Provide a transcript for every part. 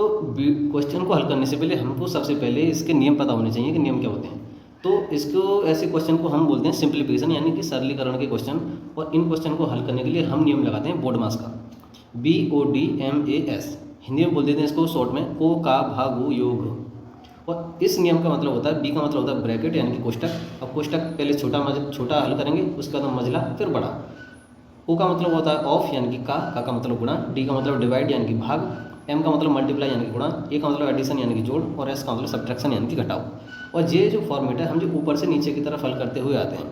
Question को हल करने से पहले हमको सबसे पहले इसके नियम पता होने चाहिए कि नियम क्या होते हैं। तो इसको ऐसे क्वेश्चन को हम बोलते हैं सिंप्लीफिकेशन, यानी कि सरलीकरण के क्वेश्चन। और इन क्वेश्चन को हल करने के लिए हम नियम लगाते हैं बोडमास का, BODMAS, हिंदी में बोल देते हैं इसको शॉर्ट में को का भागु योग। और इस नियम का मतलब होता है, बी का मतलब होता है ब्रैकेट यानी कि कोष्टक। अब कोष्टक पहले छोटा हल करेंगे, उसके बाद मझला, फिर बड़ा। ओ का मतलब होता है ऑफ यानी कि का मतलब गुणा, डी का मतलब डिवाइड यानी कि भाग, एम का मतलब मल्टीप्लाई यानी कि गुणा, ए का मतलब एडिशन यानी कि जोड़, और एस का मतलब सब्ट्रैक्शन यानी कि घटाव। और ये जो फॉर्मेट है हम जो ऊपर से नीचे की तरफ हल करते हुए आते हैं।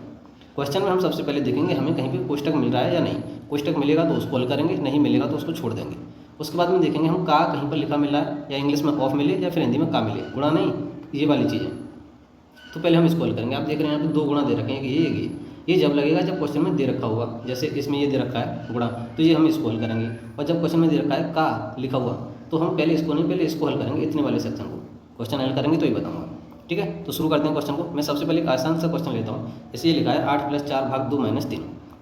क्वेश्चन में हम सबसे पहले देखेंगे हमें कहीं पे कोष्टक मिल रहा है या नहीं। कोष्टक मिलेगा तो उसको हल करेंगे, नहीं मिलेगा तो उसको छोड़ देंगे। उसके बाद में देखेंगे हम का कहीं पर लिखा मिल रहा है, या इंग्लिश में ऑफ मिले या फिर हिंदी में का मिले, गुणा नहीं, ये वाली चीज़ है। तो पहले हम इसको हल करेंगे। आप देख रहे हैं यहाँ पे 2 गुणा दे रखे हैं, ये जब लगेगा जब क्वेश्चन में दे रखा हुआ, जैसे इसमें ये दे रखा है गुणा, तो ये हम इसको हल करेंगे। और जब क्वेश्चन में दे रखा है का लिखा हुआ, तो हम पहले इसको नहीं, पहले इसको हल करेंगे, इतने वाले सेक्शन को। क्वेश्चन हल करेंगे तो ये बताऊँगा, ठीक है। तो शुरू करते हैं क्वेश्चन को। मैं सबसे पहले एक आसान सा क्वेश्चन लेता हूँ। इसे ये लिखा है 8 + 4 भाग 2 - 3।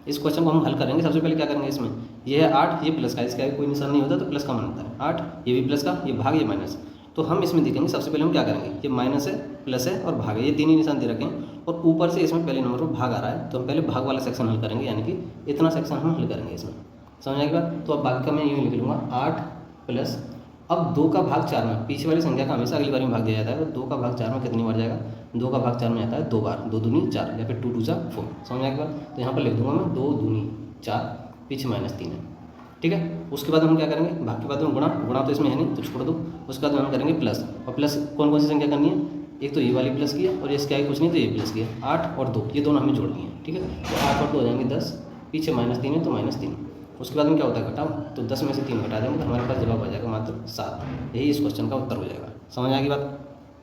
इस क्वेश्चन को हम हल करेंगे। सबसे पहले क्या करेंगे, इसमें ये है 8, ये प्लस का, इसका कोई निशान नहीं होता तो प्लस का मान होता है। 8 ये भी प्लस का, ये भाग, ये माइनस। तो हम इसमें देखेंगे सबसे पहले हम क्या करेंगे, ये माइनस है, प्लस है और भाग है, ये 3 ही निशान दे रखे हैं। और ऊपर से इसमें पहले नंबर पर भाग आ रहा है, तो हम पहले भाग वाला सेक्शन हल करेंगे, यानी कि इतना सेक्शन हम हल करेंगे इसमें। समझ आएगी बात। तो अब बाकी का मैं यूँ लिख लूँगा 8 प्लस, अब 2 का भाग 4 में, पीछे वाली संख्या का हमेशा अगली बार में भाग दिया जाता है। तो 2 का भाग 4 में कितनी बार जाएगा, 2 का भाग 4 में आता है 2 बार, 2 दूनी 4, या फिर 2 2 4। समझ आएगी बात। तो यहाँ पर लिख दूंगा मैं 2 दूनी 4, पीछे -3 है, ठीक है। उसके बाद हम क्या करेंगे, भाग के बाद में गुणा तो इसमें है नहीं तो छोड़ दो। उसके बाद हम करेंगे प्लस, और प्लस कौन सी संख्या करनी है, एक तो ये वाली प्लस की है और इसके आगे कुछ नहीं तो ये प्लस की है। 8 और 2 ये दोनों हमें जोड़नी है, ठीक है। तो 8 और 2 हो जाएंगे 10, पीछे -3 है तो -3। उसके बाद में क्या होता है घटाओ, तो 10 में से 3 घटा देंगे तो हमारे पास जवाब आ जाएगा मात्र 7। यही इस क्वेश्चन का उत्तर हो जाएगा। समझ आएगी बात,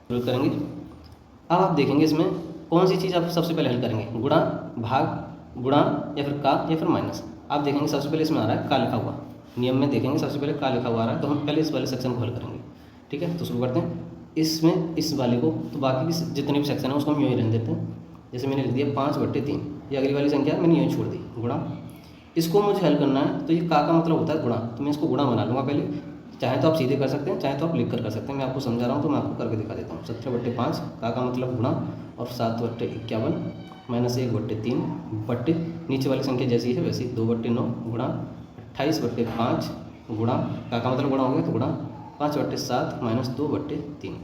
शुरू करेंगे। अब आप देखेंगे इसमें कौन सी चीज़ आप सबसे पहले हल करेंगे, गुणा, भाग, गुणा या फिर का या फिर माइनस। आप देखेंगे सबसे पहले इसमें आ रहा है का लिखा हुआ, नियम में देखेंगे सबसे पहले का लिखा हुआ आ रहा है, तो हम पहले इस वाले सेक्शन को हल करेंगे, ठीक है। तो शुरू करते हैं इसमें, इस वाले को, तो बाकी की जितने भी सेक्शन है उसको हम यूँ ही रहने देते हैं। जैसे मैंने लिख दिया 5/3, ये अगली वाली संख्या है, मैंने यूँ छोड़ दी, गुणा। इसको मुझे हल करना है, तो ये का मतलब होता है गुणा, तो मैं इसको गुणा बना लूँगा पहले। चाहे तो आप सीधे कर सकते हैं, चाहे तो आप लिख कर सकते हैं। मैं आपको समझा रहा हूँ तो मैं आपको करके दिखा देता हूँ। 17/5 का मतलब गुणा, और 7/51 -1/3 बट्टे नीचे वाली संख्या जैसी है वैसी 2/9 गुणा 28/5 गुणा का मतलब गुणा हो गया तो गुणा 5/7 -2/3।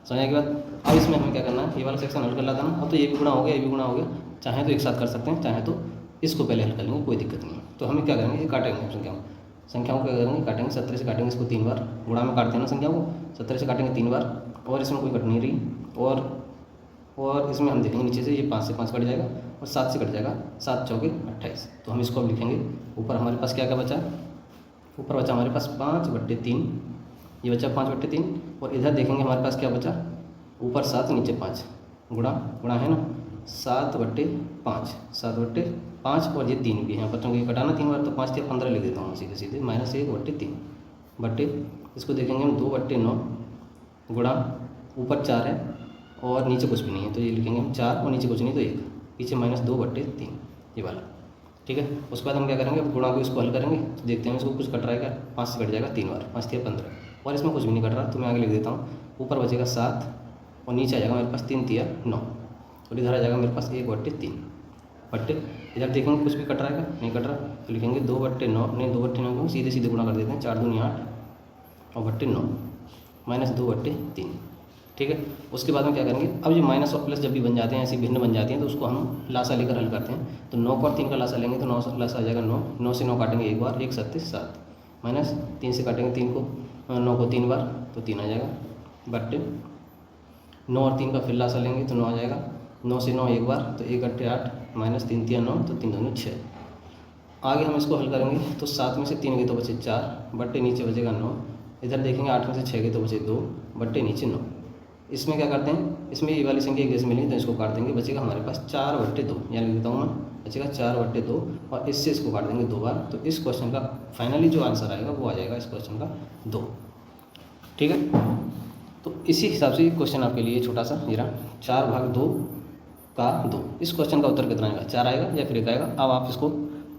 समझ के बाद अब इसमें हमें क्या करना है, ये वाला सेक्शन हल कर लाता ना। अब तो ये भी गुणा हो गया, ये भी गुणा हो गया, चाहे तो एक साथ कर सकते हैं, चाहे तो इसको पहले हल कर लेंगे, कोई दिक्कत नहीं है। तो हमें क्या करेंगे, ये काटेंगे संख्याओं को क्या करेंगे, काटेंगे। 17 से काटेंगे इसको 3 बार, गुणा में काटते हैं ना संख्याओं को, 17 से काटेंगे 3 बार, और इसमें कोई कट नहीं रही। और इसमें हम देखेंगे नीचे से ये 5 से 5 कट जाएगा और 7 से कट जाएगा, 7 चौके 28। तो हम इसको अब लिखेंगे। ऊपर हमारे पास क्या क्या बचा, ऊपर बचा हमारे पास 5/3, ये बचा 5/3। और इधर देखेंगे हमारे पास क्या बचा, ऊपर 7 नीचे 5, गुणा है ना, 7/5, 7/5 और ये 3 भी है, बच्चों को ये कटाना 3 बार, तो 5 या 15 लिख देता हूँ सीधे सीधे, -1/3 बट्टे इसको देखेंगे हम 2/9 गुणा, ऊपर 4 है और नीचे कुछ भी नहीं है तो ये लिखेंगे हम 4, और नीचे कुछ नहीं तो 1, पीछे -2/3 ये वाला, ठीक है। उसके बाद हम क्या करेंगे, गुणा को इसको हल करेंगे तो देखते हैं इसको कुछ कट रहा है क्या, 5 से कट जाएगा 3 बार, 5 या 15, और इसमें कुछ भी नहीं कट रहा तो मैं आगे लिख देता हूँ। ऊपर बचेगा 7 और नीचे आ जाएगा मेरे पास 3 या 9, और इधर आ जाएगा मेरे पास 1/3 बट्टे, इधर देखेंगे कुछ भी कट रहा है क्या, नहीं कट रहा तो लिखेंगे 2/9, नहीं 2/9 को सीधे सीधे गुणा कर देते हैं, 4 दूनी 8 और बट्टे 9 -2/3, ठीक है। उसके बाद में क्या करेंगे, अब ये माइनस और प्लस जब भी बन जाते हैं, ऐसी भिन्न बन जाती हैं, तो उसको हम लासा लेकर हल करते हैं। तो 9 को और 3 का लासा लेंगे तो 9 से लासा आ जाएगा 9, 9 से 9 काटेंगे एक बार, 1 7 7, -3 से काटेंगे 3 को, 9 को 3 बार तो 3 आ जाएगा, बट्टे 9 और 3 का फिर लासा लेंगे तो 9 आ जाएगा, 9 से 9 एक बार तो 1 8 8 -3 3 9 तो 3 दूनी 6। आगे हम इसको हल करेंगे तो 7 में से 3 गए तो बचे 4 बट्टे नीचे बचेगा 9, इधर देखेंगे 8 में से 6 गए तो बचे 2 बट्टे नीचे 9। इसमें क्या करते हैं, इसमें ये वाली संख्या एक जैसे मिलेगी तो इसको काट देंगे, बचेगा हमारे पास 4/2, यानी लिखता हूँ मैं, बचेगा 4/2 और इससे इसको काट देंगे 2 बार। तो इस क्वेश्चन का फाइनली जो आंसर आएगा वो आ जाएगा इस क्वेश्चन का 2, ठीक है। तो इसी हिसाब से क्वेश्चन आपके लिए छोटा सा ये रहा, 4/2 का 2। इस क्वेश्चन का उत्तर कितना आएगा, 4 आएगा या फिर 1 आएगा। अब आप इसको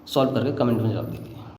सॉल्व करके कमेंट में जवाब दीजिए।